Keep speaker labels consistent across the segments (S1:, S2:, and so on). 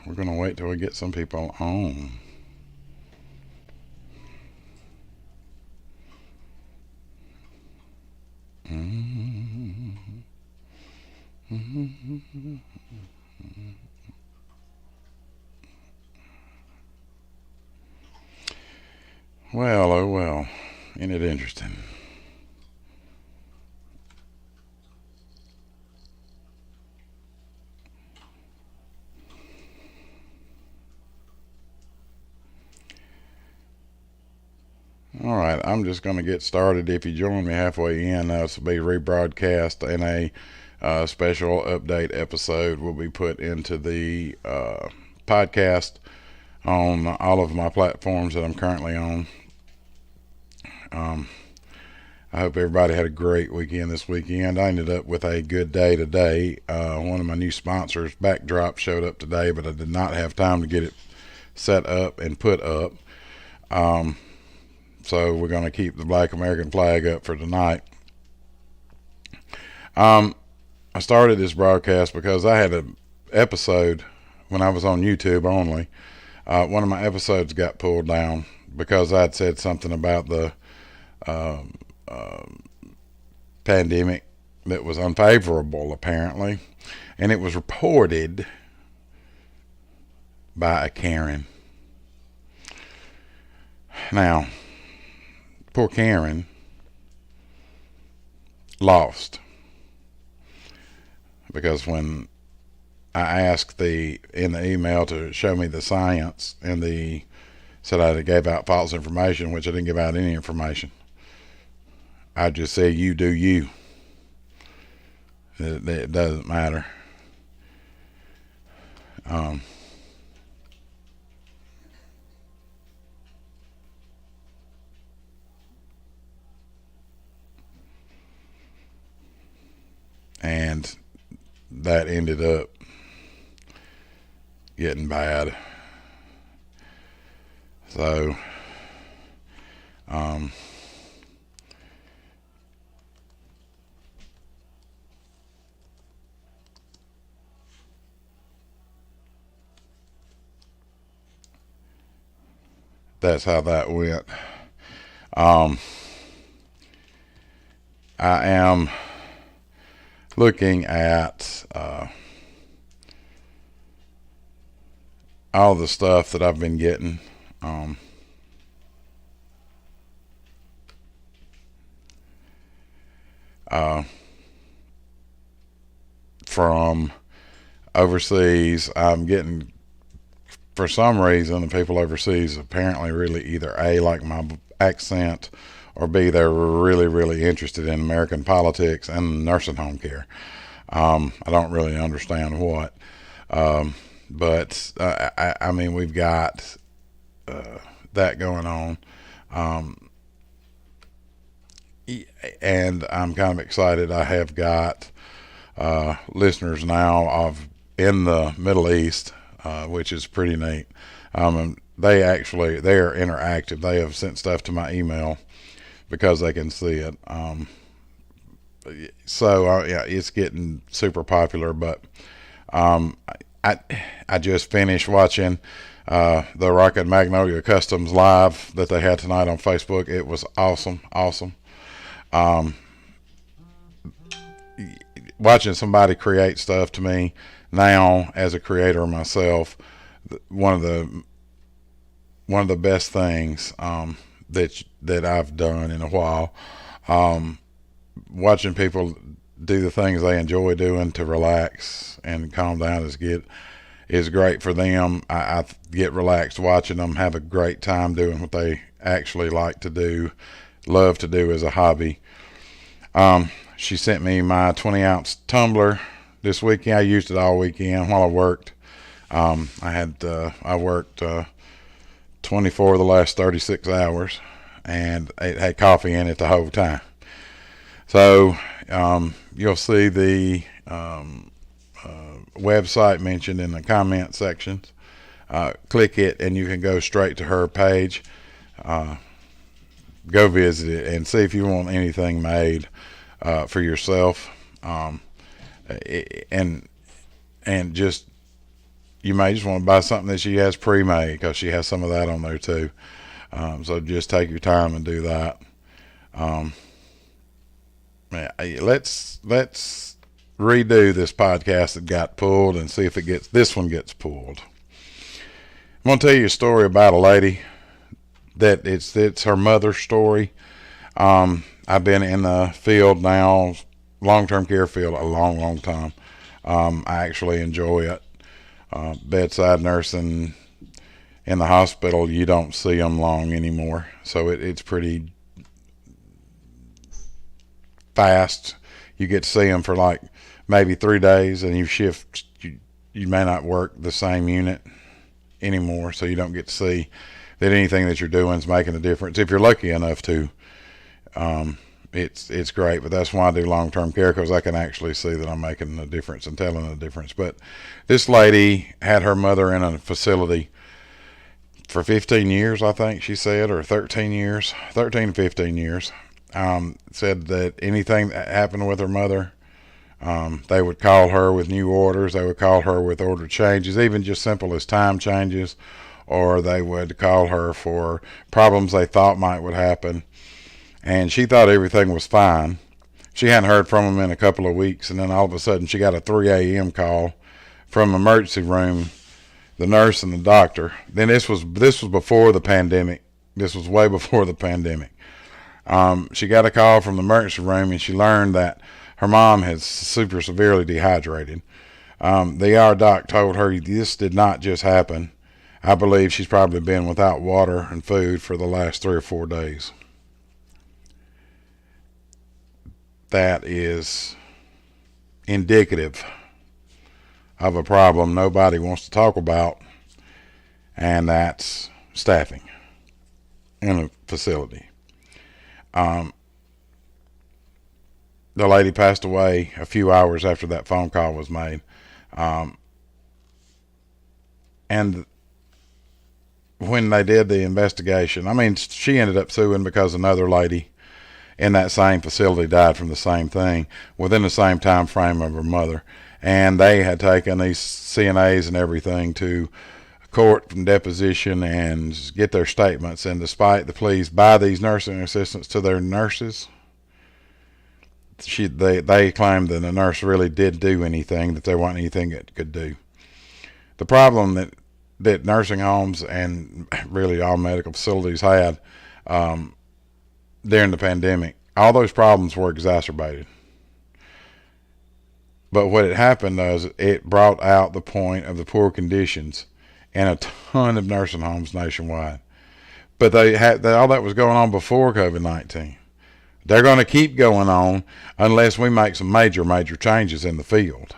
S1: we're going to wait till we get some people on. Well, oh well. Isn't it interesting? All right, I'm just going to get started. If you join me halfway in, this will be rebroadcast, and a special update episode will be put into the podcast on all of my platforms that I'm currently on. I hope everybody had a great weekend this weekend. I ended up with a good day today. One of my new sponsors, Backdrop, showed up today, but I did not have time to get it set up and put up. So we're going to keep the Black American flag up for tonight. I started this broadcast because I had an episode when I was on YouTube only. One of my episodes got pulled down because I'd said something about the pandemic that was unfavorable, apparently. And it was reported by a Karen. Now, poor Karen lost, because when I asked in the email to show me the science, and said I gave out false information, which I didn't give out any information. I just said, you do you. It doesn't matter. And that ended up getting bad. So, that's how that went. I am looking at all the stuff that I've been getting. From overseas. I'm getting, for some reason, the people overseas apparently really either A, like my accent, or B, they're really, really interested in American politics and nursing home care. I don't really understand what. But I mean, we've got that going on. And I'm kind of excited. I have got listeners now in the Middle East, which is pretty neat. They're interactive. They have sent stuff to my email because they can see it. Yeah, it's getting super popular. But I just finished watching the Rocket Magnolia Customs live that they had tonight on Facebook. It was awesome. Watching somebody create stuff, to me now, as a creator myself, one of the best things that I've done in a while. Watching people do the things they enjoy doing to relax and calm down is great for them. I get relaxed watching them have a great time doing what they actually like to do, love to do as a hobby. She sent me my 20-ounce tumbler this weekend. I used it all weekend while I worked. I worked 24 of the last 36 hours, and it had coffee in it the whole time. So you'll see the website mentioned in the comment sections. Click it, and you can go straight to her page. Go visit it and see if you want anything made for yourself, and just you may just want to buy something that she has pre-made, because she has some of that on there too. So just take your time and do that. Let's redo this podcast that got pulled and see if this one gets pulled. I'm going to tell you a story about a lady that it's her mother's story. I've been in the field now, long-term care field, a long time. I actually enjoy it. Bedside nursing in the hospital, you don't see them long anymore. So it's pretty fast. You get to see them for like maybe 3 days, and you may not work the same unit anymore, so you don't get to see that anything that you're doing is making a difference. If you're lucky enough to, it's great. But that's why I do long-term care, because I can actually see that I'm making a difference and telling a difference. But this lady had her mother in a facility for 15 years, I think she said, or 13 to 15 years. Said that anything that happened with her mother, they would call her with new orders. They would call her with order changes, even just simple as time changes, or they would call her for problems they thought would happen. And she thought everything was fine. She hadn't heard from them in a couple of weeks, and then all of a sudden she got a 3 a.m. call from the emergency room, the nurse and the doctor. Then this was before the pandemic. This was way before the pandemic. She got a call from the emergency room, and she learned that her mom has super severely dehydrated. The ER doc told her this did not just happen. I believe she's probably been without water and food for the last 3 or 4 days. That is indicative of a problem nobody wants to talk about, and that's staffing in a facility. The lady passed away a few hours after that phone call was made. And when they did the investigation, she ended up suing because another lady in that same facility died from the same thing within the same time frame of her mother. And they had taken these CNAs and everything to court from deposition and get their statements. And despite the pleas by these nursing assistants to their nurses, they claimed that the nurse really did do anything, that there wasn't anything it could do. The problem that nursing homes and really all medical facilities had during the pandemic, all those problems were exacerbated. But what had happened was it brought out the point of the poor conditions in a ton of nursing homes nationwide. But all that was going on before COVID-19. They're going to keep going on unless we make some major changes in the field.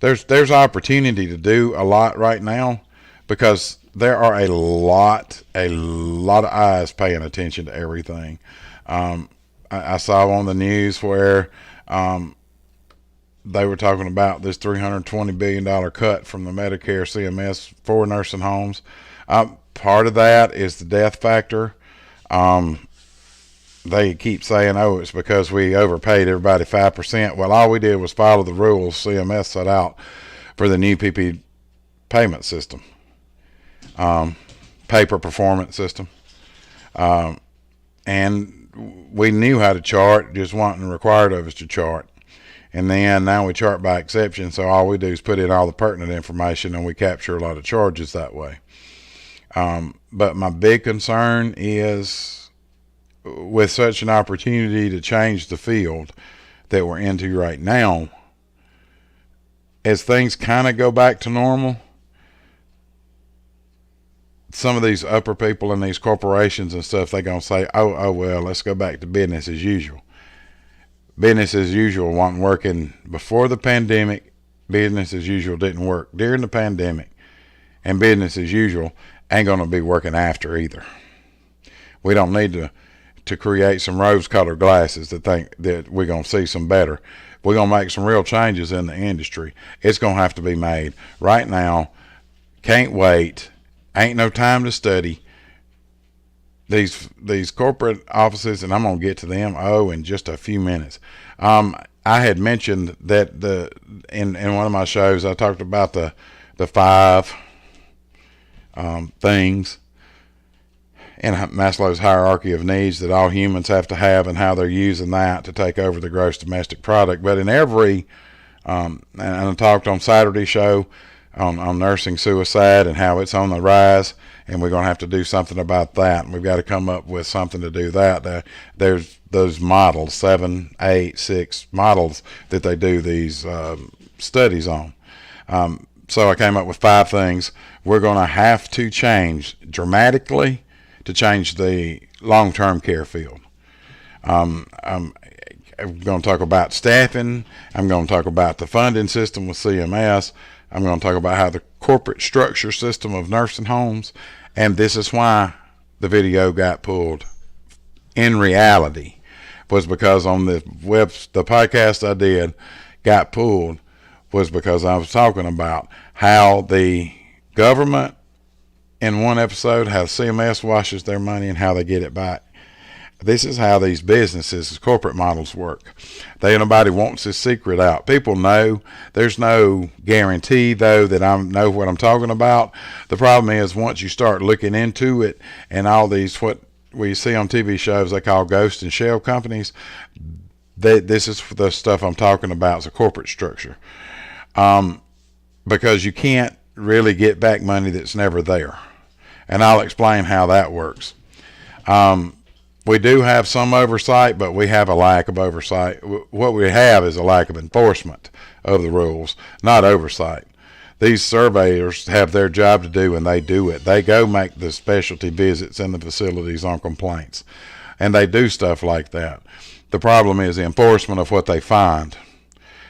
S1: There's opportunity to do a lot right now, because there are a lot of eyes paying attention to everything. I saw on the news where they were talking about this $320 billion cut from the Medicare CMS for nursing homes. Part of that is the death factor. They keep saying, it's because we overpaid everybody 5%. Well, all we did was follow the rules CMS set out for the new PP payment system, paper performance system. And we knew how to chart, just wasn't required of us to chart. And then now we chart by exception, so all we do is put in all the pertinent information, and we capture a lot of charges that way. But my big concern is, with such an opportunity to change the field that we're into right now, as things kind of go back to normal, some of these upper people in these corporations and stuff, they're going to say, well, let's go back to business as usual. Business as usual wasn't working before the pandemic. Business as usual didn't work during the pandemic. And business as usual ain't going to be working after either. We don't need to create some rose-colored glasses that think that we're going to see some better. We're going to make some real changes in the industry. It's going to have to be made right now. Can't wait. Ain't no time to study. These corporate offices, and I'm going to get to them in just a few minutes. I had mentioned that in one of my shows I talked about the five things in Maslow's hierarchy of needs that all humans have to have, and how they're using that to take over the gross domestic product. But in every and I talked on Saturday show on nursing suicide and how it's on the rise, and we're going to have to do something about that, and we've got to come up with something to do that. There's those models, 7, 8, 6 models that they do these studies on. So I came up with 5 things we're going to have to change dramatically to change the long-term care field. I'm going to talk about staffing. I'm going to talk about the funding system with CMS. I'm going to talk about how the corporate structure system of nursing homes, and this is why the video got pulled. In reality, was because on the podcast I did got pulled was because I was talking about how the government in one episode, how CMS washes their money and how they get it back. This is how these businesses, corporate models work. Nobody wants this secret out. People know. There's no guarantee, though, that I know what I'm talking about. The problem is once you start looking into it, and all these, what we see on TV shows they call ghost and shell companies, this is the stuff I'm talking about. It's a corporate structure. Because you can't really get back money that's never there. And I'll explain how that works. We do have some oversight, but we have a lack of oversight. What we have is a lack of enforcement of the rules, not oversight. These surveyors have their job to do, and they do it. They go make the specialty visits in the facilities on complaints, and they do stuff like that. The problem is the enforcement of what they find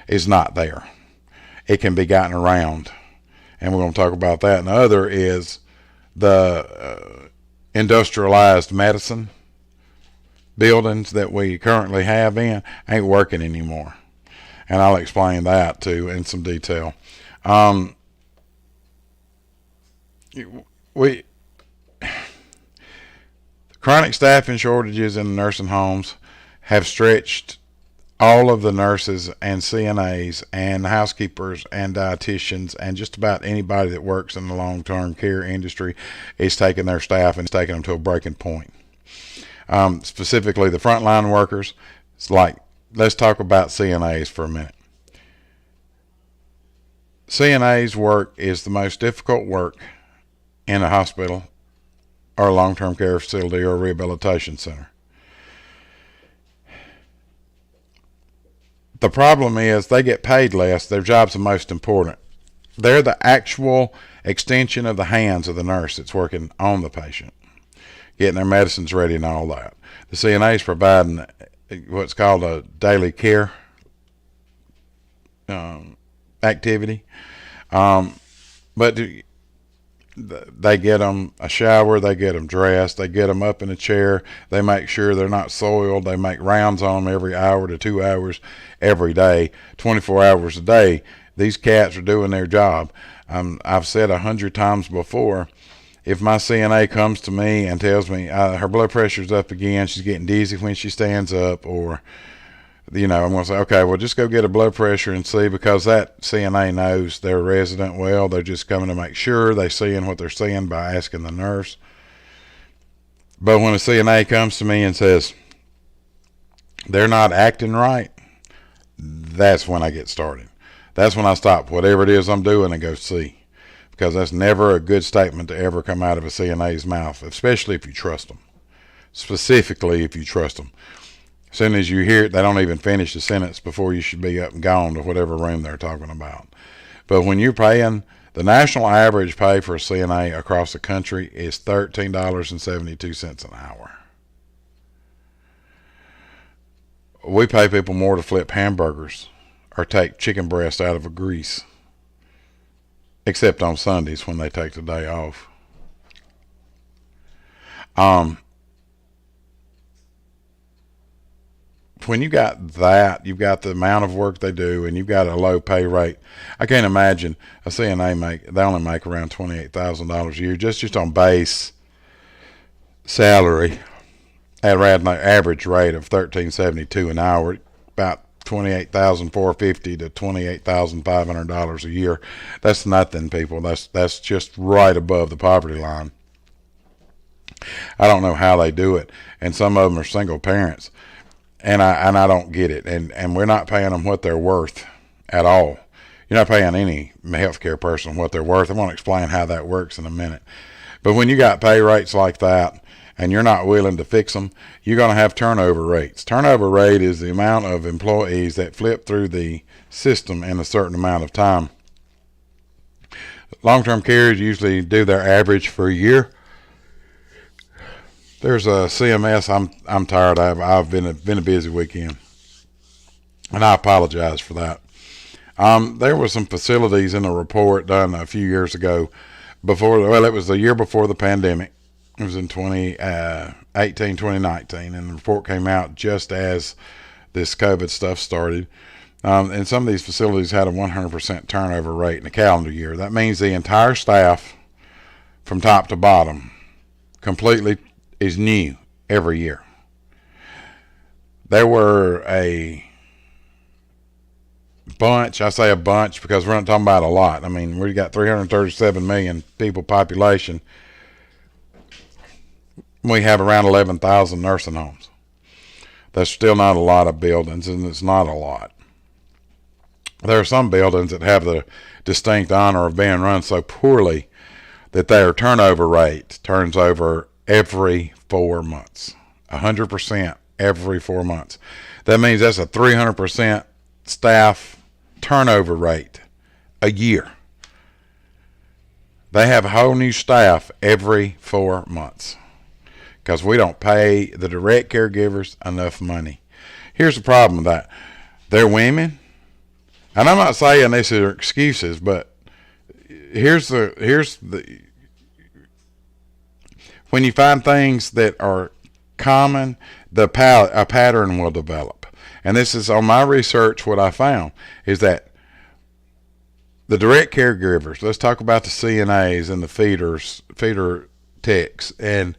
S1: is not there. It can be gotten around, and we're going to talk about that. And the other is the industrialized medicine buildings that we currently have ain't working anymore, and I'll explain that too in some detail. Chronic staffing shortages in the nursing homes have stretched all of the nurses and CNAs and housekeepers and dietitians and just about anybody that works in the long-term care industry is taking their staff and taking them to a breaking point. Specifically the frontline workers. It's like, let's talk about CNAs for a minute. CNA's work is the most difficult work in a hospital or a long-term care facility or a rehabilitation center. The problem is they get paid less. Their job's the most important. They're the actual extension of the hands of the nurse that's working on the patient, getting their medicines ready and all that. The CNA's providing what's called a daily care activity. But they get them a shower, they get them dressed, they get them up in a chair, they make sure they're not soiled, they make rounds on them every hour to 2 hours every day, 24 hours a day. These cats are doing their job. I've said 100 times before, if my CNA comes to me and tells me her blood pressure's up again, she's getting dizzy when she stands up, or I'm going to say, okay, well, just go get a blood pressure and see, because that CNA knows their resident well. They're just coming to make sure they're seeing what they're seeing by asking the nurse. But when a CNA comes to me and says they're not acting right, that's when I get started. That's when I stop whatever it is I'm doing and go see, because that's never a good statement to ever come out of a CNA's mouth, especially if you trust them. Specifically, if you trust them. As soon as you hear it, they don't even finish the sentence before you should be up and gone to whatever room they're talking about. But when you're paying, the national average pay for a CNA across the country is $13.72 an hour. We pay people more to flip hamburgers or take chicken breast out of a grease, except on Sundays when they take the day off. When you got that, you've got the amount of work they do, and you've got a low pay rate. I can't imagine a CNA they only make around $28,000 a year just on base salary at an average rate of $13.72 an hour, about $28,450 to $28,500 a year. That's nothing, people. That's just right above the poverty line. I don't know how they do it, and some of them are single parents, and I don't get it. And we're not paying them what they're worth at all. You're not paying any healthcare person what they're worth. I want to explain how that works in a minute. But when you got pay rates like that, and you're not willing to fix them, you're going to have turnover rates. Turnover rate is the amount of employees that flip through the system in a certain amount of time. Long-term carers usually do their average for a year. There's a CMS. I'm tired. I've been a busy weekend, and I apologize for that. There were some facilities in a report done a few years ago it was the year before the pandemic. It was in 2018, 2019, and the report came out just as this COVID stuff started. And some of these facilities had a 100% turnover rate in a calendar year. That means the entire staff from top to bottom completely is new every year. There were a bunch, I say a bunch because we're not talking about a lot. I mean, we got 337 million people population. We have around 11,000 nursing homes. That's still not a lot of buildings, and it's not a lot. There are some buildings that have the distinct honor of being run so poorly that their turnover rate turns over every 4 months. 100% every 4 months. That means that's a 300% staff turnover rate a year. They have a whole new staff every 4 months because we don't pay the direct caregivers enough money. Here's the problem with that. They're women, and I'm not saying these are excuses, but here's the when you find things that are common, a pattern will develop. And this is on my research. What I found is that the direct caregivers, let's talk about the CNAs and the feeder techs and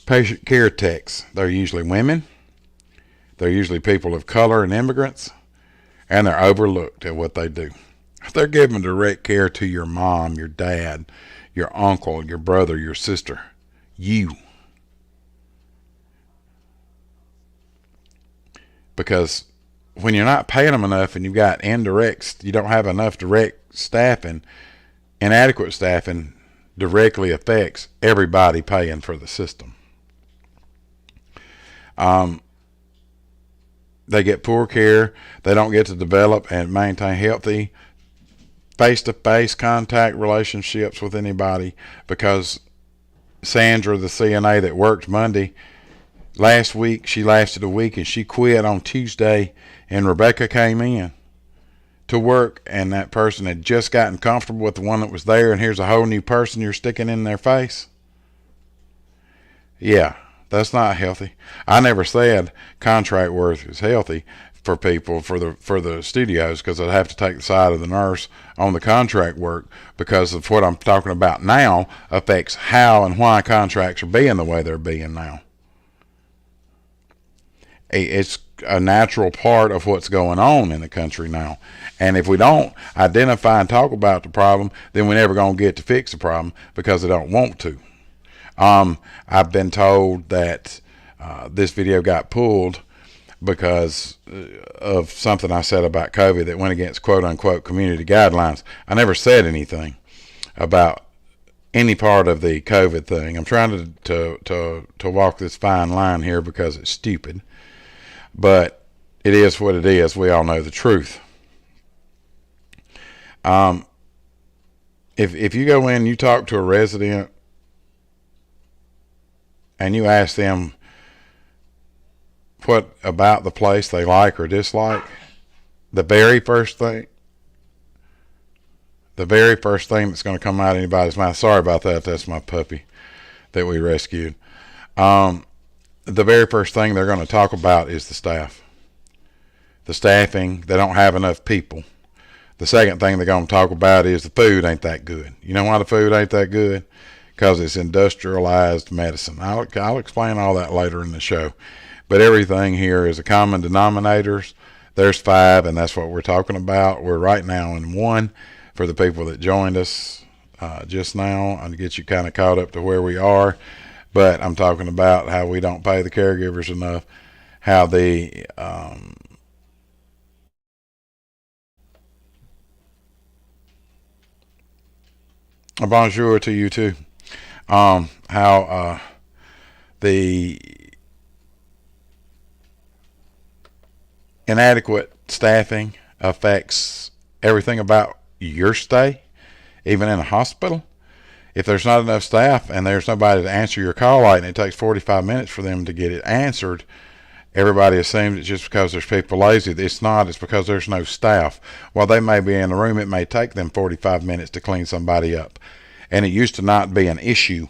S1: patient care techs. They're usually women. They're usually people of color and immigrants, and they're overlooked at what they do. If they're giving direct care to your mom, your dad, your uncle, your brother, your sister, you. Because when you're not paying them enough and you've got indirects, you don't have enough direct staffing, inadequate staffing directly affects everybody paying for the system. They get poor care. They don't get to develop and maintain healthy face-to-face contact relationships with anybody because Sandra, the CNA that worked Monday, last week, she lasted a week and she quit on Tuesday, and Rebecca came in to work, and that person had just gotten comfortable with the one that was there, and here's a whole new person you're sticking in their face. Yeah, that's not healthy. I never said contract work is healthy for people, for the studios, because I'd have to take the side of the nurse on the contract work, because of what I'm talking about now affects how and why contracts are being the way they're being now. It's a natural part of what's going on in the country now. And if we don't identify and talk about the problem, then we're never going to get to fix the problem because they don't want to. I've been told that this video got pulled because of something I said about COVID that went against quote unquote community guidelines. I never said anything about any part of the COVID thing. I'm trying to walk this fine line here because it's stupid, but it is what it is. We all know the truth. If you go in, you talk to a resident and you ask them what about the place they like or dislike, the very first thing that's going to come out of anybody's mouth, sorry about that, that's my puppy that we rescued. The very first thing they're going to talk about is the staff. The staffing, they don't have enough people. The second thing they're going to talk about is the food ain't that good. You know why the food ain't that good? Because it's industrialized medicine. I'll explain all that later in the show. but everything here is a common denominators. There's 5, and that's what we're talking about. We're right now in 1 for the people that joined us just now, and to get you kind of caught up to where we are. But I'm talking about how we don't pay the caregivers enough, how the bonjour to you too. How the inadequate staffing affects everything about your stay, even in a hospital. If there's not enough staff and there's nobody to answer your call light, and it takes 45 minutes for them to get it answered, everybody assumes it's just because there's people lazy. It's not. It's because there's no staff. While they may be in the room, it may take them 45 minutes to clean somebody up. And it used to not be an issue.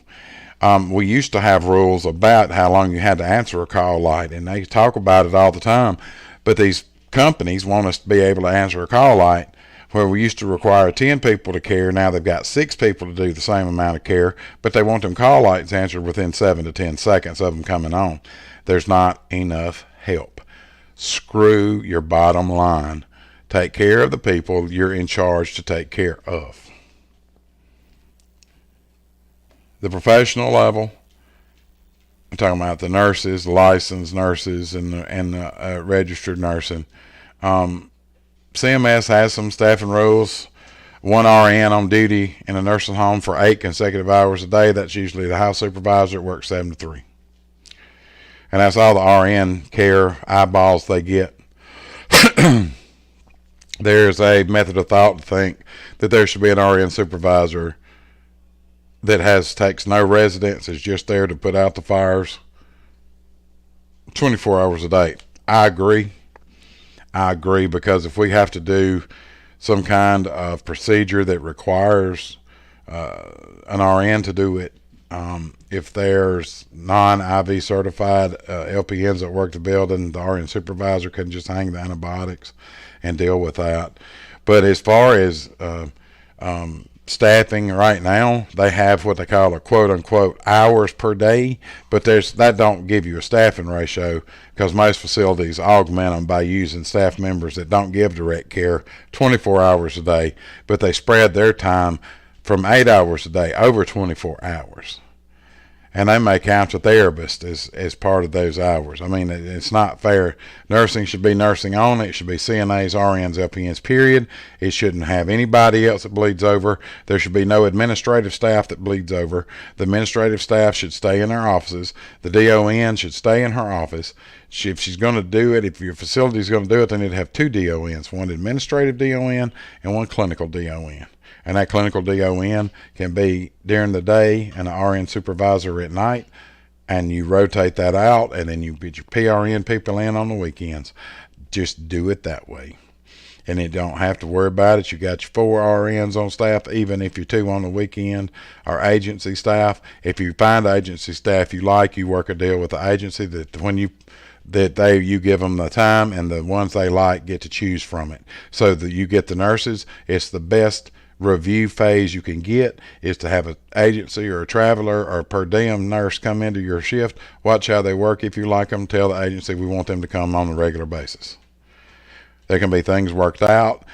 S1: We used to have rules about how long you had to answer a call light, and they talk about it all the time. But these companies want us to be able to answer a call light, where we used to require 10 people to care. Now they've got 6 people to do the same amount of care, but they want them call lights answered within 7 to 10 seconds of them coming on. There's not enough help. Screw your bottom line. Take care of the people you're in charge to take care of. The professional level, I'm talking about the nurses, licensed nurses, and the registered nursing. CMS has some staffing rules. 1 RN on duty in a nursing home for 8 consecutive hours a day. That's usually the house supervisor. It works 7 to 3. And that's all the RN care eyeballs they get. There's a method of thought to think that there should be an RN supervisor that takes no residence, is just there to put out the fires 24 hours a day. I agree, because if we have to do some kind of procedure that requires an RN to do it, if there's non-IV certified LPNs that work the building, the RN supervisor can just hang the antibiotics and deal with that. But as far as staffing right now, they have what they call a quote-unquote hours per day, but that don't give you a staffing ratio, because most facilities augment them by using staff members that don't give direct care 24 hours a day, but they spread their time from 8 hours a day over 24 hours. And they may count the therapist as part of those hours. I mean, it's not fair. Nursing should be nursing only. It should be CNAs, RNs, LPNs, period. It shouldn't have anybody else that bleeds over. There should be no administrative staff that bleeds over. The administrative staff should stay in their offices. The DON should stay in her office. If she's going to do it, if your facility is going to do it, they need to have 2 DONs, 1 administrative DON and 1 clinical DON. And that clinical DON can be during the day and an RN supervisor at night, and you rotate that out, and then you get your PRN people in on the weekends. Just do it that way. And you don't have to worry about it. You got your 4 RNs on staff, even if you're 2 on the weekend, or agency staff. If you find agency staff you like, you work a deal with the agency that you give them the time, and the ones they like get to choose from it. So that you get the nurses. It's the best review phase you can get is to have an agency or a traveler or a per diem nurse come into your shift, watch how they work. If you like them, tell the agency we want them to come on a regular basis. There can be things worked out.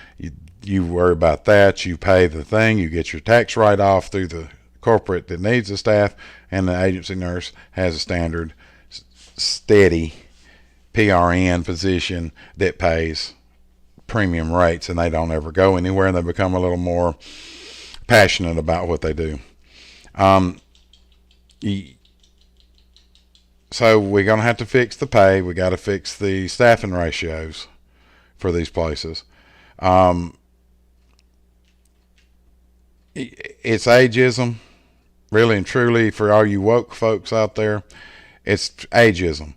S1: You worry about that. You pay the thing. You get your tax write-off through the corporate that needs the staff, and the agency nurse has a standard, steady PRN position that pays premium rates, and they don't ever go anywhere, and they become a little more passionate about what they do. So we're going to have to fix the pay. We got to fix the staffing ratios for these places. It's ageism, really and truly, for all you woke folks out there. It's ageism.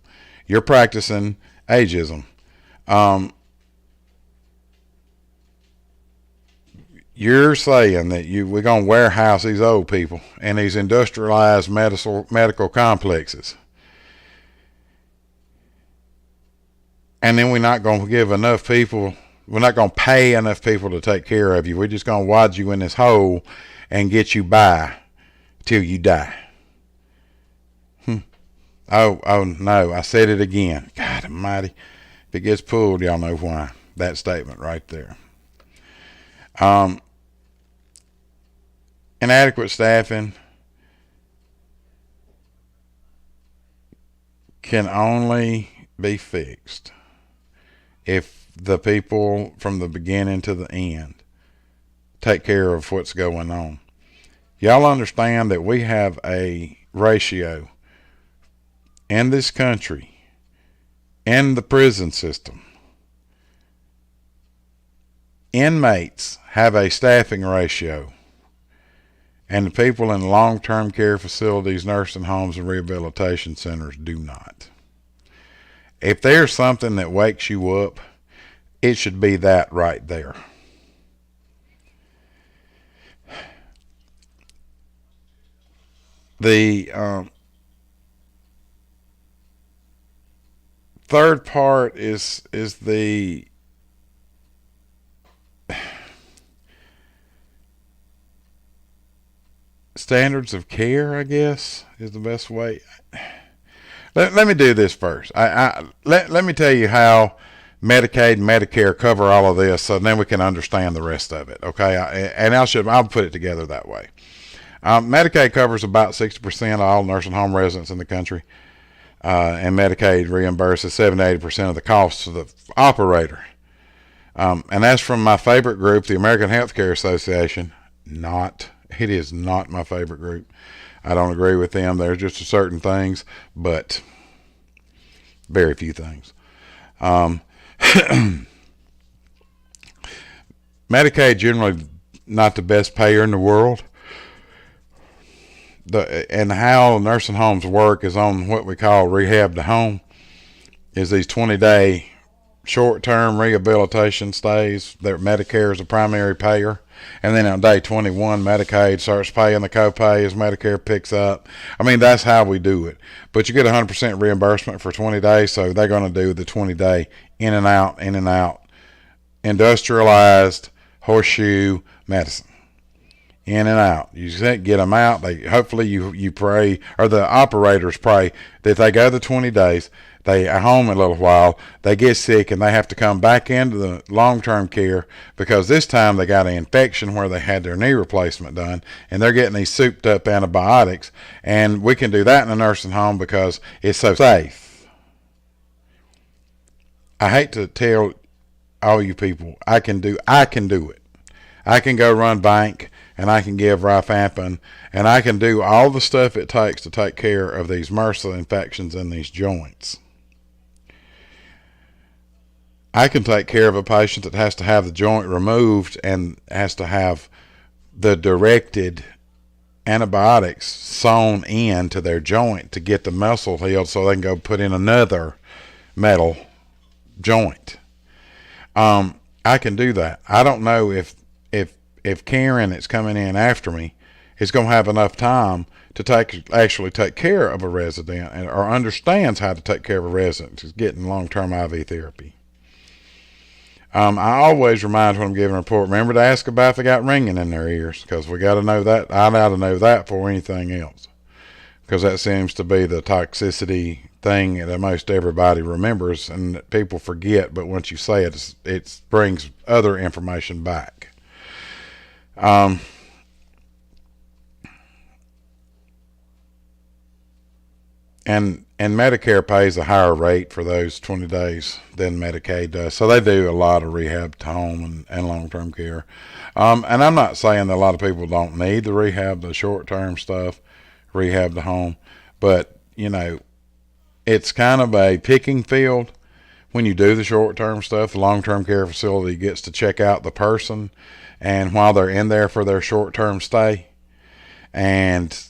S1: You're practicing ageism. You're saying that we're going to warehouse these old people in these industrialized medical complexes. And then we're not going to give enough people, we're not going to pay enough people to take care of you. We're just going to wad you in this hole and get you by till you die. Oh no, I said it again. God almighty. If it gets pulled, y'all know why. That statement right there. Um, Inadequate staffing can only be fixed if the people from the beginning to the end take care of what's going on. Y'all understand that we have a ratio in this country, in the prison system. Inmates have a staffing ratio, and the people in long-term care facilities, nursing homes, and rehabilitation centers do not. If there's something that wakes you up, it should be that right there. The third part is the standards of care, I guess, is the best way. Let me do this first. Let me tell you how Medicaid and Medicare cover all of this, so then we can understand the rest of it. Okay, I'll put it together that way. Medicaid covers about 60% of all nursing home residents in the country, and Medicaid reimburses 70-80% of the costs of the operator. And that's from my favorite group, the American Healthcare Association. It is not my favorite group. I don't agree with them. There's just certain things, but very few things. Medicaid generally not the best payer in the world. And how nursing homes work is on what we call rehab to home, is these 20-day short-term rehabilitation stays that Medicare is a primary payer. And then on day 21, Medicaid starts paying the copay as Medicare picks up. I mean, that's how we do it. But you get 100% reimbursement for 20 days, so they're going to do the 20-day in and out, industrialized horseshoe medicine. In and out. You get them out. Hopefully you pray, or the operators pray, that they go the 20 days. They are home a little while. They get sick and they have to come back into the long-term care because this time they got an infection where they had their knee replacement done, and they're getting these souped-up antibiotics. And we can do that in a nursing home because it's so safe. I hate to tell all you people, I can do it. I can go run bank, and I can give rifampin, and I can do all the stuff it takes to take care of these MRSA infections in these joints. I can take care of a patient that has to have the joint removed and has to have the directed antibiotics sewn into their joint to get the muscle healed so they can go put in another metal joint. I can do that. I don't know if Karen that's coming in after me is going to have enough time to actually take care of a resident or understands how to take care of a resident who's getting long-term IV therapy. I always remind when I'm giving a report, remember to ask about if they got ringing in their ears, because we got to know that. I got to know that before anything else, because that seems to be the toxicity thing that most everybody remembers and that people forget, but once you say it, it brings other information back. And Medicare pays a higher rate for those 20 days than Medicaid does. So they do a lot of rehab to home and long-term care. And I'm not saying that a lot of people don't need the rehab, the short-term stuff, rehab to home. But, it's kind of a picking field. When you do the short-term stuff, the long-term care facility gets to check out the person, and while they're in there for their short-term stay, and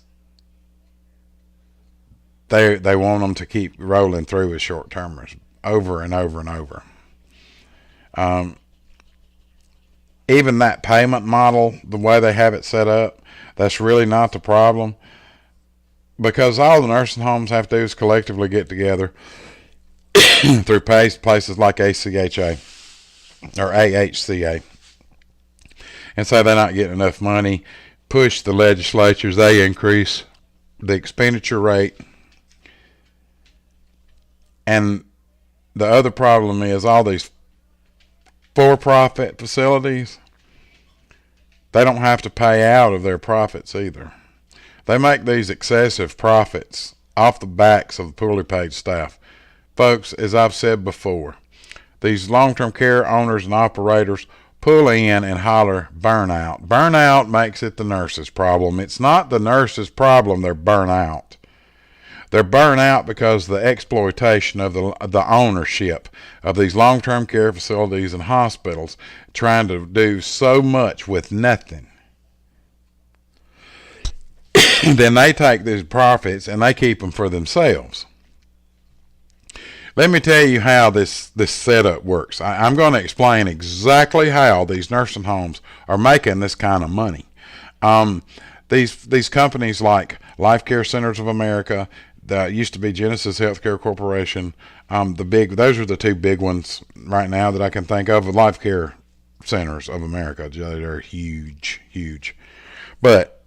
S1: they want them to keep rolling through as short-termers over and over and over. Even that payment model, the way they have it set up, that's really not the problem, because all the nursing homes have to do is collectively get together through places like ACHA or AHCA and say they're not getting enough money, push the legislatures, they increase the expenditure rate, And the other problem is all these for-profit facilities, they don't have to pay out of their profits either. They make these excessive profits off the backs of the poorly paid staff. Folks, as I've said before, these long-term care owners and operators pull in and holler burnout. Burnout makes it the nurse's problem. It's not the nurse's problem they're burnt out. They're burnt out because of the exploitation of the ownership of these long-term care facilities and hospitals, trying to do so much with nothing. Then they take these profits and they keep them for themselves. Let me tell you how this setup works. I'm going to explain exactly how these nursing homes are making this kind of money. These companies like Life Care Centers of America, that used to be Genesis Healthcare Corporation, those are the two big ones right now that I can think of. Life Care Centers of America, they're huge, huge. But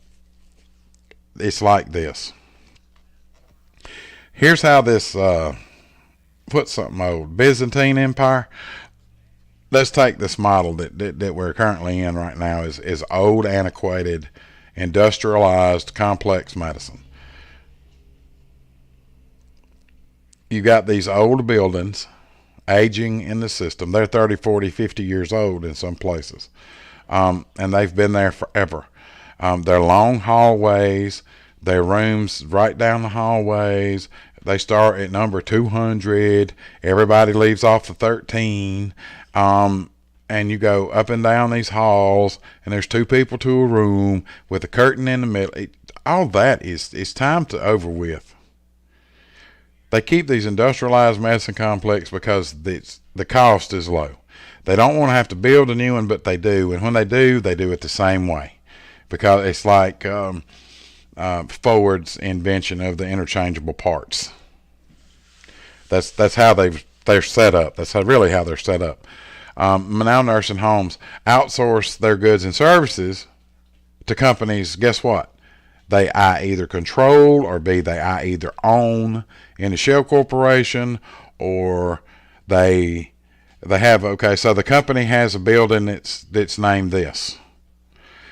S1: it's like this. Here's how this put something old. Byzantine Empire. Let's take this model that we're currently in right now is old, antiquated, industrialized, complex medicine. You got these old buildings aging in the system. They're 30, 40, 50 years old in some places. And they've been there forever. They're long hallways. Their rooms right down the hallways. They start at number 200. Everybody leaves off the 13. And you go up and down these halls, and there's two people to a room with a curtain in the middle. All that is time to over with. They keep these industrialized medicine complex because the cost is low. They don't want to have to build a new one, but they do. And when they do it the same way, because it's like Ford's invention of the interchangeable parts. That's how they're set up. That's really how they're set up. Now nursing homes outsource their goods and services to companies. Guess what? They either control, or B, they either own in a shell corporation, or they have, okay, so the company has a building that's named this.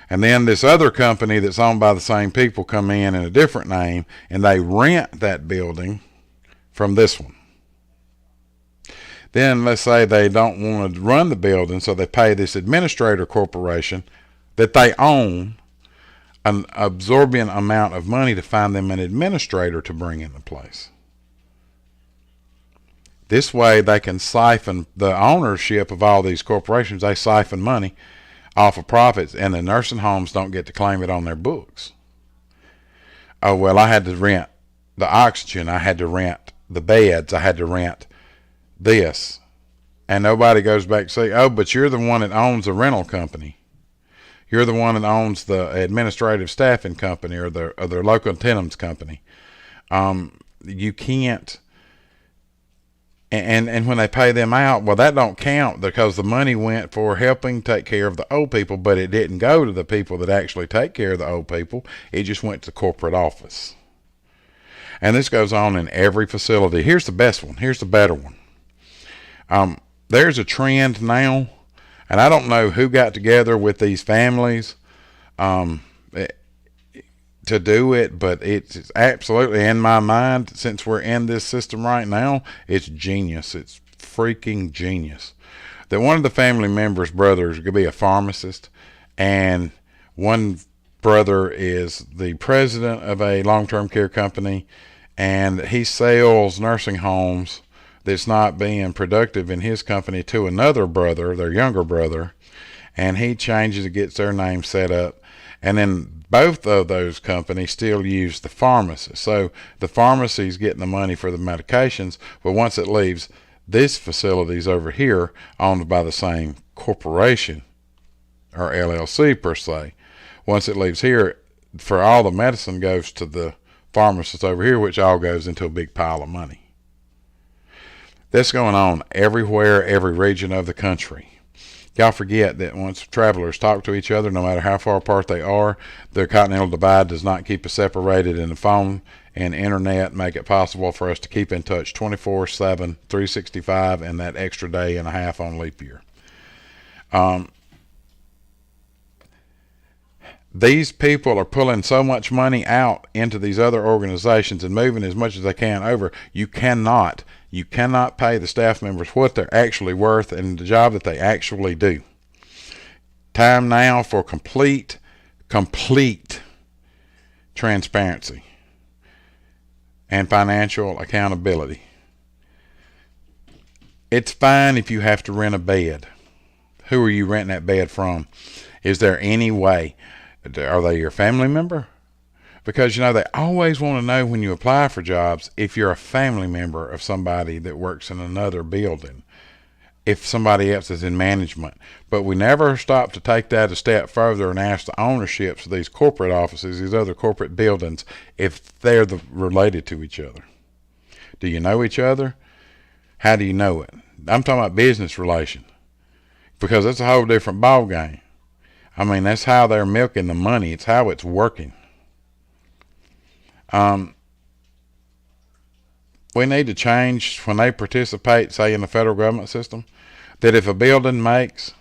S1: And then this other company that's owned by the same people come in a different name, and they rent that building from this one. Then let's say they don't want to run the building, so they pay this administrator corporation that they own an absorbent amount of money to find them an administrator to bring into place. This way they can siphon the ownership of all these corporations. They siphon money off of profits, and the nursing homes don't get to claim it on their books. Oh, well, I had to rent the oxygen. I had to rent the beds. I had to rent this. And nobody goes back and say, oh, but you're the one that owns the rental company. You're the one that owns the administrative staffing company, or their local tenants company. You can't. And when they pay them out, well, that don't count because the money went for helping take care of the old people, but it didn't go to the people that actually take care of the old people. It just went to the corporate office. And this goes on in every facility. Here's the best one. Here's the better one. There's a trend now, and I don't know who got together with these families to do it, but it's absolutely, in my mind, since we're in this system right now, it's genius. It's freaking genius. That one of the family members' brothers could be a pharmacist, and one brother is the president of a long-term care company, and he sells nursing homes that's not being productive in his company to another brother, their younger brother, and he changes and gets their name set up. And then both of those companies still use the pharmacy. So the pharmacy's getting the money for the medications, but once it leaves this facility's over here, owned by the same corporation, or LLC per se, once it leaves here, for all the medicine goes to the pharmacist over here, which all goes into a big pile of money. That's going on everywhere, every region of the country. Y'all forget that once travelers talk to each other, no matter how far apart they are, the Continental Divide does not keep us separated, and the phone and internet make it possible for us to keep in touch 24/7, 365, and that extra day and a half on leap year. These people are pulling so much money out into these other organizations and moving as much as they can over. You cannot pay the staff members what they're actually worth and the job that they actually do. Time now for complete transparency and financial accountability. It's fine if you have to rent a bed. Who are you renting that bed from? Is there any way? Are they your family member? Because, they always want to know when you apply for jobs if you're a family member of somebody that works in another building, if somebody else is in management. But we never stop to take that a step further and ask the ownerships of these corporate offices, these other corporate buildings, if they're related to each other. Do you know each other? How do you know it? I'm talking about business relation, because it's a whole different ball game. I mean, that's how they're milking the money. It's how it's working. We need to change when they participate, say, in the federal government system, that if a building makes,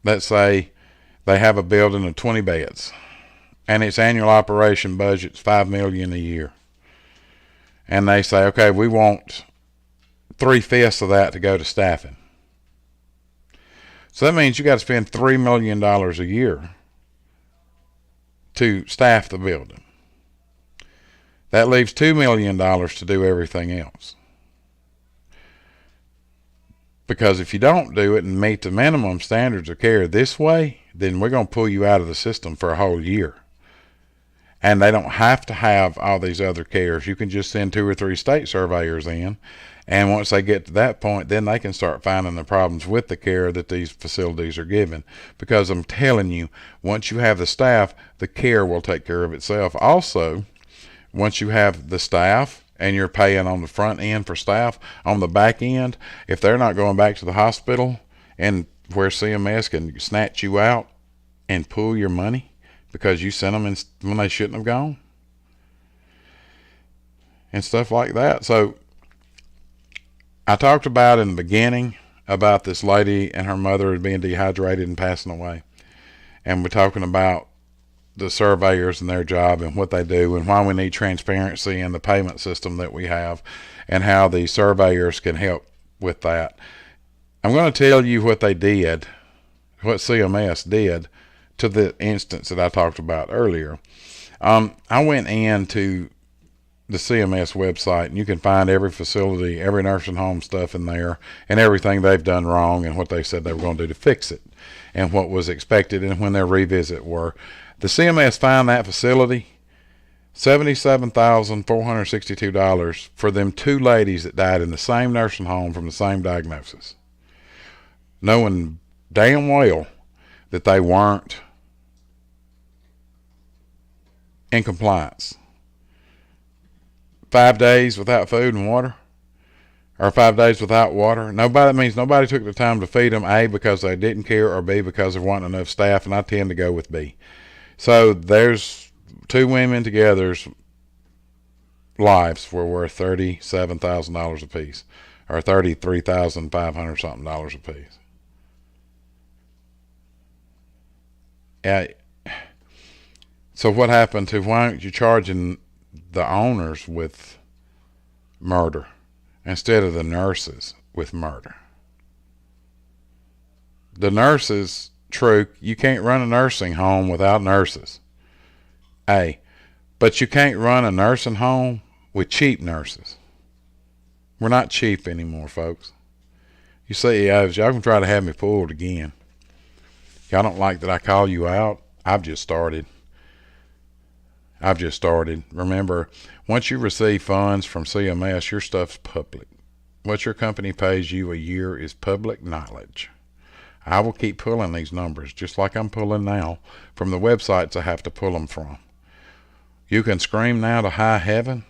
S1: let's say they have a building of 20 beds and its annual operation budget's $5 million a year. And they say, okay, we want 3/5 of that to go to staffing. So that means you got to spend $3 million a year to staff the building. That leaves $2 million to do everything else. Because if you don't do it and meet the minimum standards of care this way, then we're going to pull you out of the system for a whole year. And they don't have to have all these other cares. You can just send 2 or 3 state surveyors in. And once they get to that point, then they can start finding the problems with the care that these facilities are giving. Because I'm telling you, once you have the staff, the care will take care of itself. Also, once you have the staff and you're paying on the front end for staff, on the back end, if they're not going back to the hospital and where CMS can snatch you out and pull your money because you sent them in when they shouldn't have gone and stuff like that. So I talked about in the beginning about this lady and her mother being dehydrated and passing away. And we're talking about the surveyors and their job and what they do and why we need transparency in the payment system that we have and how the surveyors can help with that. I'm going to tell you what they did, what CMS did to the instance that I talked about earlier. I went into the CMS website, and you can find every facility, every nursing home stuff in there, and everything they've done wrong and what they said they were going to do to fix it and what was expected and when their revisit were. The CMS fined that facility $77,462 for them 2 ladies that died in the same nursing home from the same diagnosis, knowing damn well that they weren't in compliance. 5 days without food and water, or 5 days without water. That means nobody took the time to feed them, A, because they didn't care, or B, because there wasn't enough staff, and I tend to go with B. So there's 2 women together's lives were worth $37,000 a piece, or $33,500 something dollars a piece. So what happened to, why aren't you charging the owners with murder instead of the nurses with murder? The nurses, true, you can't run a nursing home without nurses. But you can't run a nursing home with cheap nurses. We're not cheap anymore, folks. You CEOs, y'all can try to have me pulled again. Y'all don't like that I call you out. I've just started. Remember, once you receive funds from CMS, your stuff's public. What your company pays you a year is public knowledge. I will keep pulling these numbers, just like I'm pulling now, from the websites I have to pull them from. You can scream now to high heaven,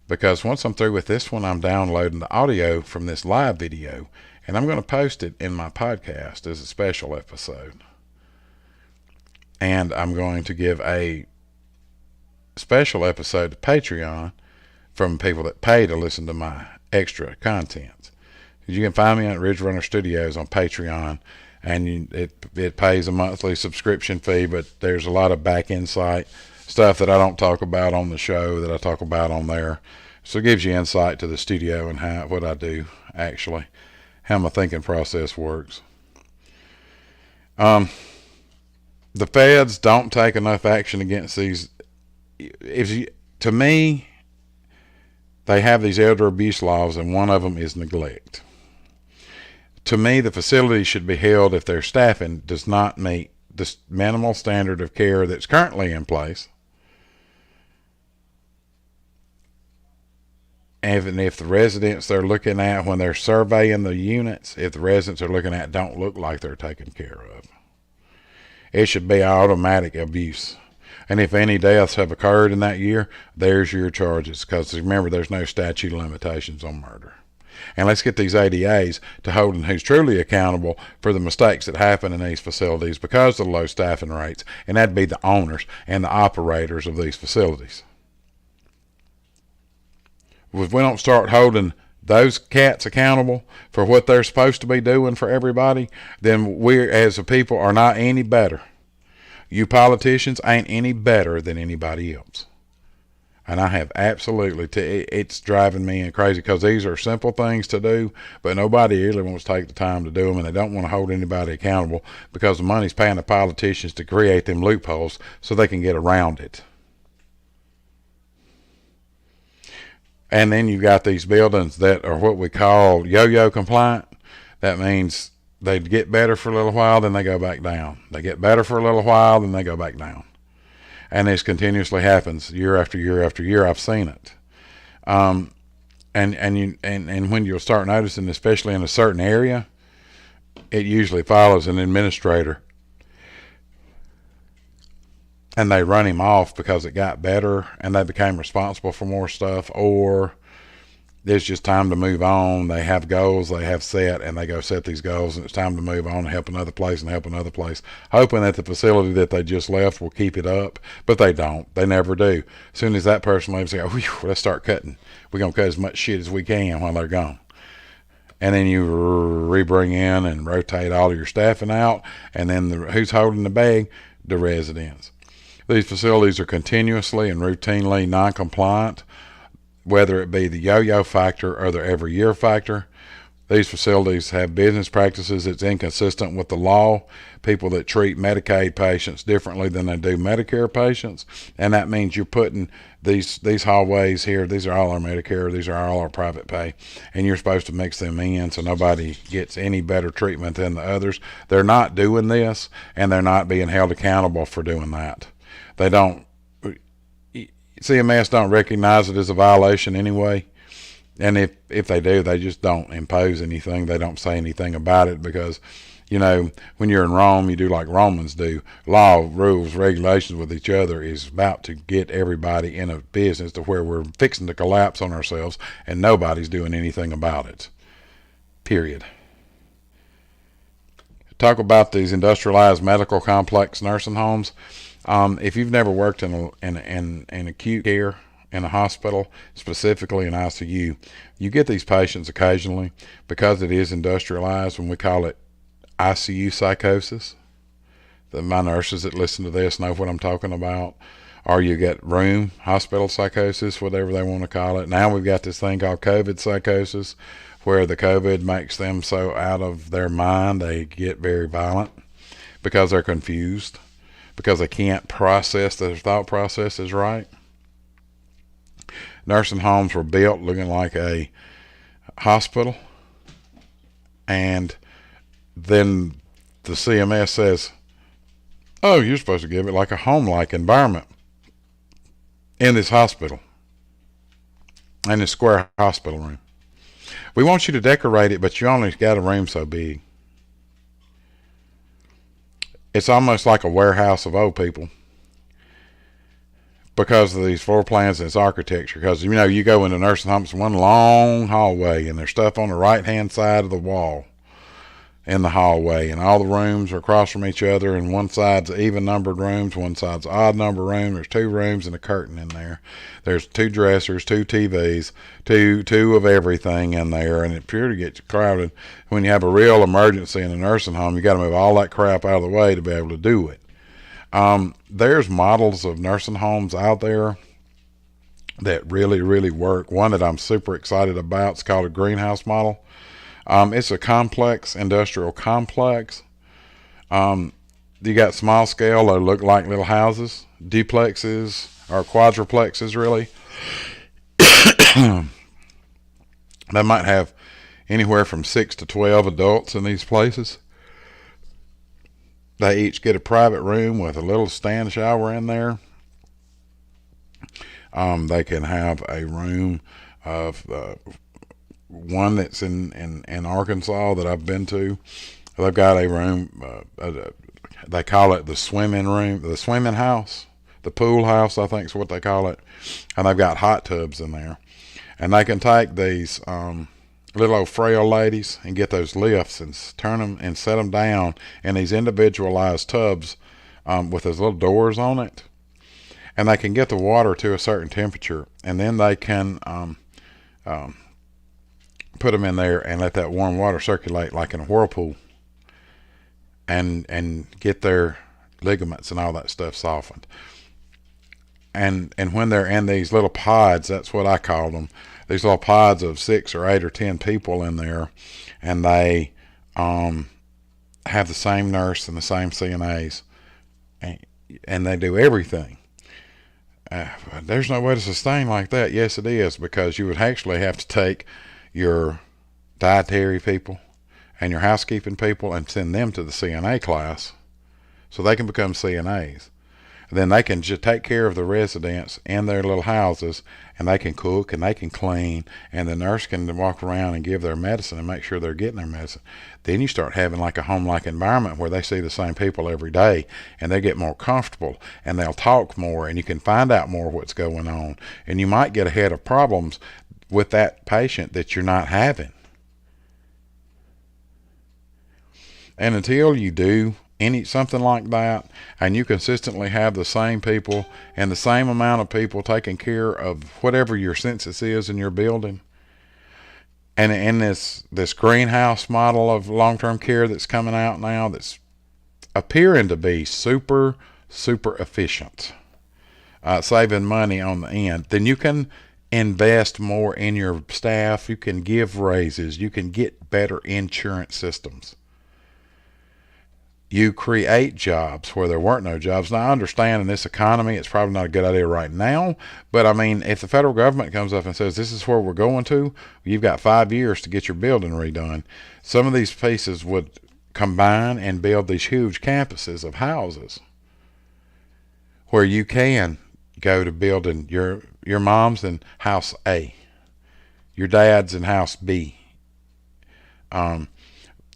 S1: because once I'm through with this one, I'm downloading the audio from this live video, And I'm going to post it in my podcast as a special episode. And I'm going to give a special episode to Patreon from people that pay to listen to my extra content. You can find me at Ridge Runner Studios on Patreon, and it pays a monthly subscription fee, but there's a lot of back insight stuff that I don't talk about on the show that I talk about on there. So it gives you insight to the studio and what I do actually, how my thinking process works. The feds don't take enough action against these. To me, they have these elder abuse laws, and one of them is neglect. To me, the facility should be held if their staffing does not meet the minimal standard of care that's currently in place. And if the residents they're looking at when they're surveying the units, if the residents they're looking at don't look like they're taken care of, it should be automatic abuse. And if any deaths have occurred in that year, there's your charges. Because remember, there's no statute of limitations on murder. And let's get these ADAs to holding who's truly accountable for the mistakes that happen in these facilities because of the low staffing rates. And that'd be the owners and the operators of these facilities. If we don't start holding those cats accountable for what they're supposed to be doing for everybody, then we as a people are not any better. You politicians ain't any better than anybody else. And I have absolutely, it's driving me crazy because these are simple things to do, but nobody really wants to take the time to do them, and they don't want to hold anybody accountable because the money's paying the politicians to create them loopholes so they can get around it. And then you've got these buildings that are what we call yo-yo compliant. That means they get better for a little while, then they go back down. They get better for a little while, then they go back down. And this continuously happens year after year after year. I've seen it. And when you'll start noticing, especially in a certain area, it usually follows an administrator. And they run him off because it got better and they became responsible for more stuff, or it's just time to move on. They have goals they have set, and they go set these goals, and it's time to move on and help another place, hoping that the facility that they just left will keep it up, but they don't. They never do. As soon as that person leaves, they go, let's start cutting. We're going to cut as much shit as we can while they're gone. And then you re-bring in and rotate all of your staffing out, and then who's holding the bag? The residents. These facilities are continuously and routinely non-compliant, whether it be the yo-yo factor or the every year factor. These facilities have business practices that's inconsistent with the law, people that treat Medicaid patients differently than they do Medicare patients, and that means you're putting these hallways here, these are all our Medicare, these are all our private pay, and you're supposed to mix them in so nobody gets any better treatment than the others. They're not doing this, and they're not being held accountable for doing that. They don't, CMS don't recognize it as a violation anyway. And if they do, they just don't impose anything. They don't say anything about it because, when you're in Rome, you do like Romans do. Law, rules, regulations with each other is about to get everybody in a business to where we're fixing to collapse on ourselves and nobody's doing anything about it. Period. Talk about these industrialized medical complex nursing homes. If you've never worked in acute care in a hospital, specifically in ICU, you get these patients occasionally because it is industrialized, when we call it ICU psychosis. My nurses that listen to this know what I'm talking about. Or you get hospital psychosis, whatever they want to call it. Now we've got this thing called COVID psychosis, where the COVID makes them so out of their mind they get very violent because they're confused, because they can't process their thought processes right. Nursing homes were built looking like a hospital, and then the CMS says, oh, you're supposed to give it like a home-like environment in this hospital, in this square hospital room. We want you to decorate it, but you only got a room so big. It's almost like a warehouse of old people because of these floor plans and its architecture. Because, you go into nursing homes, one long hallway, and there's stuff on the right-hand side of the wall. in the hallway, and all the rooms are across from each other, and one side's even numbered rooms, one side's odd number room. There's 2 rooms and a curtain in there. There's 2 dressers, 2 TVs, two of everything in there, and it sure gets crowded. When you have a real emergency in a nursing home, you got to move all that crap out of the way to be able to do it. There's models of nursing homes out there that really, really work. One that I'm super excited about is called a greenhouse model. It's a complex, industrial complex. You got small scale, they look like little houses, duplexes or quadruplexes, really. They might have anywhere from 6 to 12 adults in these places. They each get a private room with a little stand shower in there. They can have a room of one that's in Arkansas that I've been to. They've got a room, they call it the swimming room, the swimming house, the pool house, I think is what they call it. And they've got hot tubs in there. And they can take these little old frail ladies and get those lifts and turn them and set them down in these individualized tubs with those little doors on it. And they can get the water to a certain temperature, and then they can put them in there and let that warm water circulate like in a whirlpool, and get their ligaments and all that stuff softened. And when they're in these little pods, that's what I call them, these little pods of 6 or 8 or 10 people in there, and they have the same nurse and the same CNAs, and they do everything. There's no way to sustain like that. Yes, it is, because you would actually have to take your dietary people and your housekeeping people and send them to the CNA class so they can become CNAs. Then they can just take care of the residents in their little houses, and they can cook and they can clean, and the nurse can walk around and give their medicine and make sure they're getting their medicine. Then you start having like a home-like environment where they see the same people every day, and they get more comfortable, and they'll talk more, and you can find out more what's going on, and you might get ahead of problems with that patient that you're not having. And until you do something like that, and you consistently have the same people and the same amount of people taking care of whatever your census is in your building, and in this greenhouse model of long-term care that's coming out now, that's appearing to be super efficient, saving money on the end, then you can invest more in your staff. You can give raises. You can get better insurance systems. You create jobs where there weren't no jobs. Now, I understand in this economy, it's probably not a good idea right now, but I mean, if the federal government comes up and says, this is where we're going to, you've got 5 years to get your building redone. Some of these pieces would combine and build these huge campuses of houses where you can go to building your mom's in house A, your dad's in house B.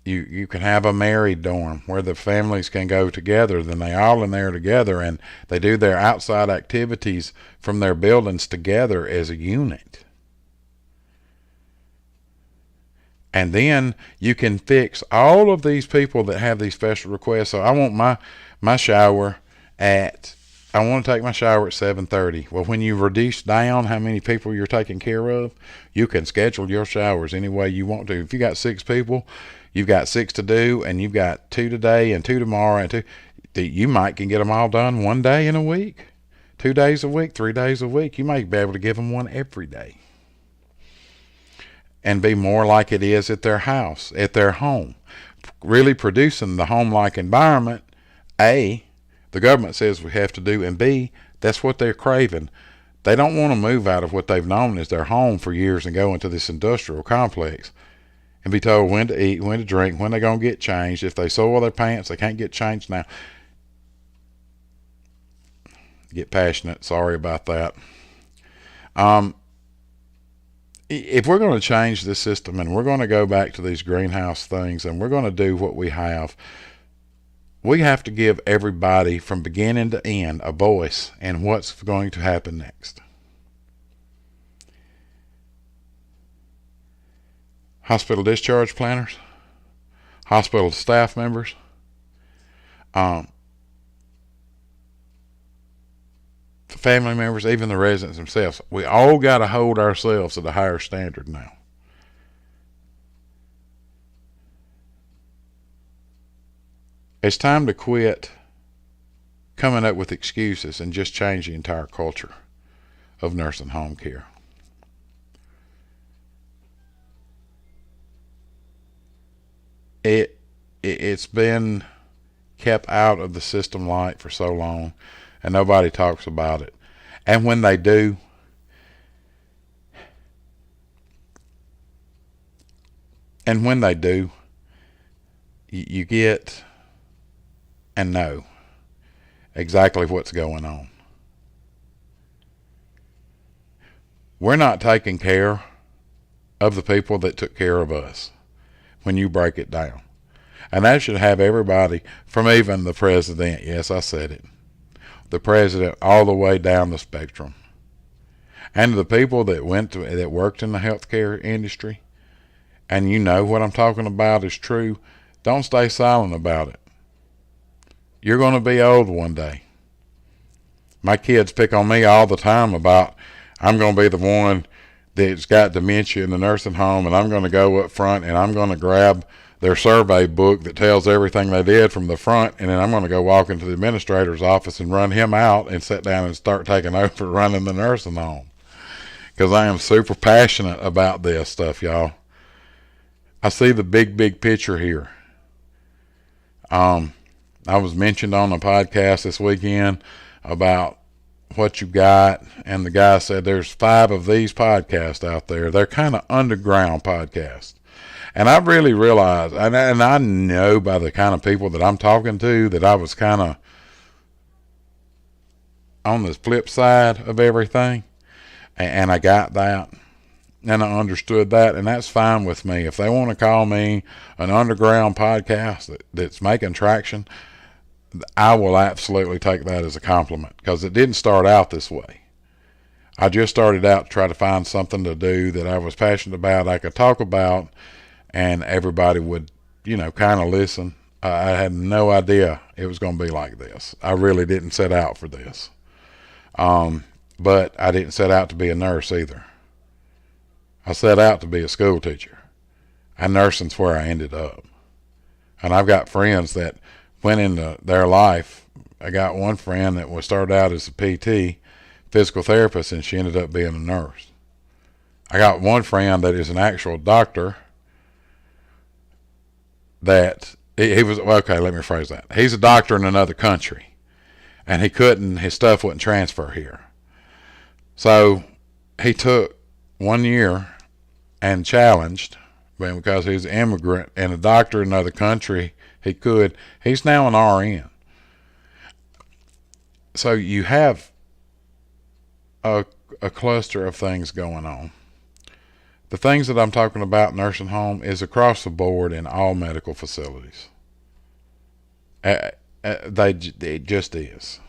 S1: You can have a married dorm where the families can go together, then they all in there together, and they do their outside activities from their buildings together as a unit. And then you can fix all of these people that have these special requests. So I want my shower I want to take my shower at 7:30. Well, when you reduce down how many people you're taking care of, you can schedule your showers any way you want to. If you got 6 people, you've got 6 to do, and you've got 2 today and 2 tomorrow, and 2. You might can get them all done one day in a week, 2 days a week, 3 days a week. You might be able to give them one every day, and be more like it is at their house, at their home, really producing the home-like environment. A, the government says we have to do, and B, that's what they're craving. They don't want to move out of what they've known as their home for years and go into this industrial complex and be told when to eat, when to drink, when they're going to get changed. If they soil their pants, they can't get changed now. Get passionate. Sorry about that. If we're going to change this system and we're going to go back to these greenhouse things and we're going to do what we have to give everybody from beginning to end a voice in what's going to happen next. Hospital discharge planners, hospital staff members, family members, even the residents themselves. We all got to hold ourselves at a higher standard now. It's time to quit coming up with excuses and just change the entire culture of nursing home care. It's been kept out of the system light for so long, and nobody talks about it. And when they do, you get and know exactly what's going on. We're not taking care of the people that took care of us when you break it down. And that should have everybody, from even the president, yes, I said it, the president, all the way down the spectrum. And the people that worked in the healthcare industry, and you know what I'm talking about is true, don't stay silent about it. You're going to be old one day. My kids pick on me all the time about I'm going to be the one that's got dementia in the nursing home, and I'm going to go up front and I'm going to grab their survey book that tells everything they did from the front, and then I'm going to go walk into the administrator's office and run him out and sit down and start taking over running the nursing home. Because I am super passionate about this stuff, y'all. I see the big picture here. I was mentioned on a podcast this weekend about what you got, and the guy said there's 5 of these podcasts out there. They're kind of underground podcasts. And I really realized, and I know by the kind of people that I'm talking to, that I was kind of on the flip side of everything. And I got that. And I understood that. And that's fine with me. If they want to call me an underground podcast that's making traction, I will absolutely take that as a compliment, because it didn't start out this way. I just started out to try to find something to do that I was passionate about, I could talk about, and everybody would, kind of listen. I had no idea it was going to be like this. I really didn't set out for this. But I didn't set out to be a nurse either. I set out to be a school teacher. And nursing's where I ended up. And I've got friends that went into their life. I got one friend that was started out as a PT, physical therapist, and she ended up being a nurse. I got one friend that is an actual doctor that he was, okay, let me rephrase that. He's a doctor in another country, and his stuff wouldn't transfer here. So he took 1 year and challenged, because he's an immigrant and a doctor in another country, he's now an RN. So you have a cluster of things going on. The things that I'm talking about nursing home is across the board in all medical facilities. It just is.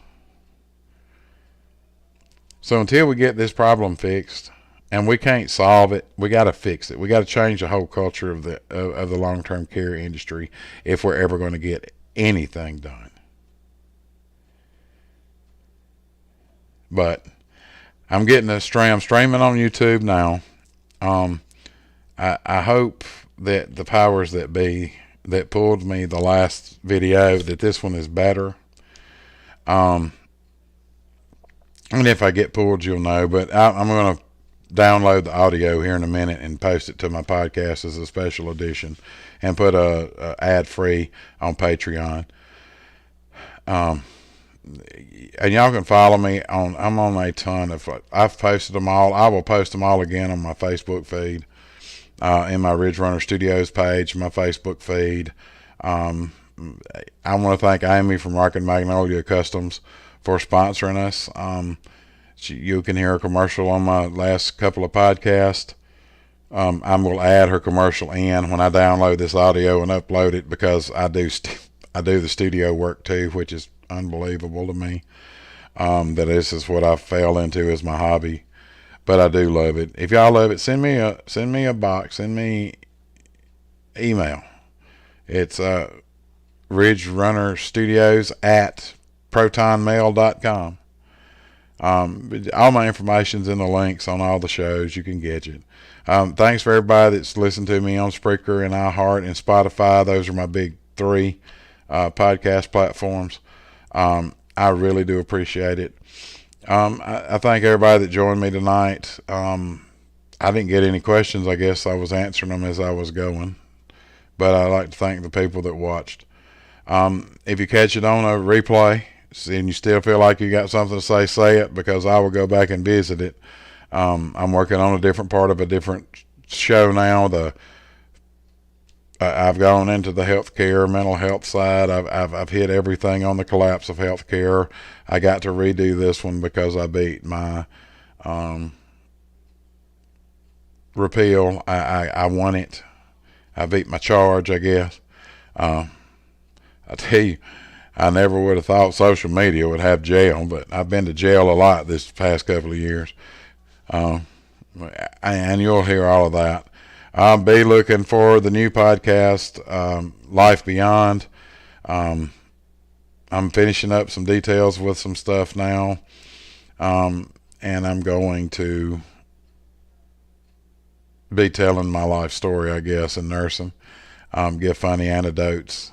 S1: So until we get this problem fixed, and we can't solve it, we got to fix it. We got to change the whole culture of the long-term care industry if we're ever going to get anything done. But I'm getting I'm streaming on YouTube now. I hope that the powers that be that pulled me the last video, that this one is better. And if I get pulled, you'll know. But I'm going to download the audio here in a minute and post it to my podcast as a special edition, and put a ad free on Patreon. And y'all can follow me I'm on a ton of, I've posted them all. I will post them all again on my Facebook feed, in my Ridge Runner Studios page, my Facebook feed. I want to thank Amy from Rockin' Magnolia Customs for sponsoring us. You can hear a commercial on my last couple of podcasts. I will add her commercial in when I download this audio and upload it, because I do the studio work too, which is unbelievable to me. That this is what I fell into as my hobby, but I do love it. If y'all love it, send me a box, send me email, It's Ridge Runner Studios at protonmail.com. All my information's in the links on all the shows. You can get it. Thanks for everybody that's listened to me on Spreaker and iHeart and Spotify. Those are my big three podcast platforms. I really do appreciate it. I thank everybody that joined me tonight. I didn't get any questions. I guess I was answering them as I was going. But I'd like to thank the people that watched. If you catch it on a replay and you still feel like you got something to say it, because I will go back and visit it. I'm working on a different part of a different show now. I've gone into the healthcare, mental health side. I've hit everything on the collapse of healthcare. I got to redo this one because I beat my repeal. I won it. I beat my charge, I guess. I tell you, I never would have thought social media would have jail, but I've been to jail a lot this past couple of years. And you'll hear all of that. I'll be looking for the new podcast, Life Beyond. I'm finishing up some details with some stuff now. And I'm going to be telling my life story, I guess, in nursing. Give funny anecdotes.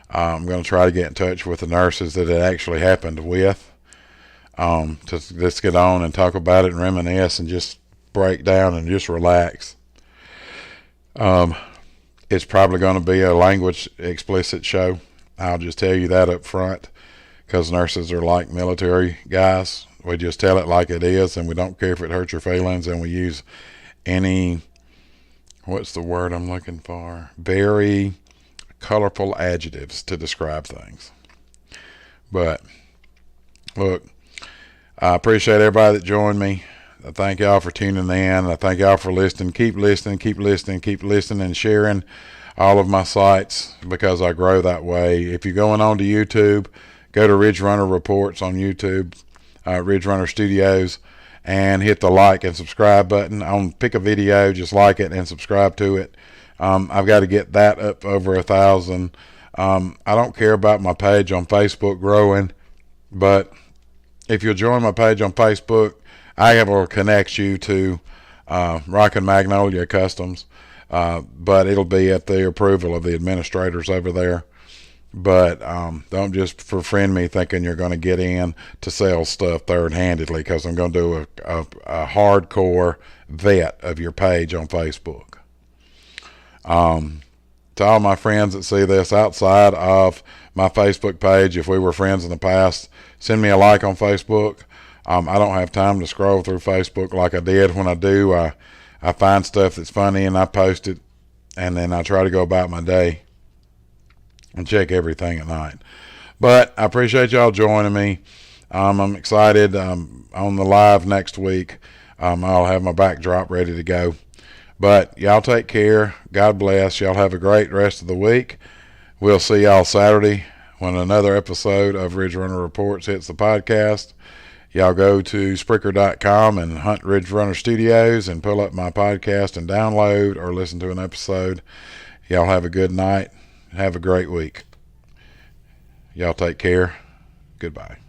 S1: I'm going to try to get in touch with the nurses that it actually happened with. To just get on and talk about it and reminisce and just break down and just relax. It's probably going to be a language explicit show. I'll just tell you that up front, because nurses are like military guys. We just tell it like it is, and we don't care if it hurts your feelings, and we use any, what's the word I'm looking for? Very colorful adjectives to describe things. But look, I appreciate everybody that joined me. I thank y'all for tuning in. I thank y'all for listening. Keep listening, keep listening, keep listening, and sharing all of my sites, because I grow that way. If you're going on to YouTube, go to Ridge Runner Reports on YouTube, Ridge Runner Studios, and hit the like and subscribe button. Pick a video, just like it and subscribe to it. I've got to get that up over 1,000. I don't care about my page on Facebook growing, but if you'll join my page on Facebook, I will connect you to Rock and Magnolia Customs, but it'll be at the approval of the administrators over there. But don't just friend me thinking you're going to get in to sell stuff third-handedly, because I'm going to do a hardcore vet of your page on Facebook. To all my friends that see this outside of my Facebook page, if we were friends in the past, send me a like on Facebook. I don't have time to scroll through Facebook like I did. When I do, I find stuff that's funny and I post it, and then I try to go about my day and check everything at night. But I appreciate y'all joining me. I'm excited. On the live next week, I'll have my backdrop ready to go. But y'all take care. God bless. Y'all have a great rest of the week. We'll see y'all Saturday when another episode of Ridge Runner Reports hits the podcast. Y'all go to Spreaker.com and hunt Ridge Runner Studios and pull up my podcast and download or listen to an episode. Y'all have a good night. Have a great week. Y'all take care. Goodbye.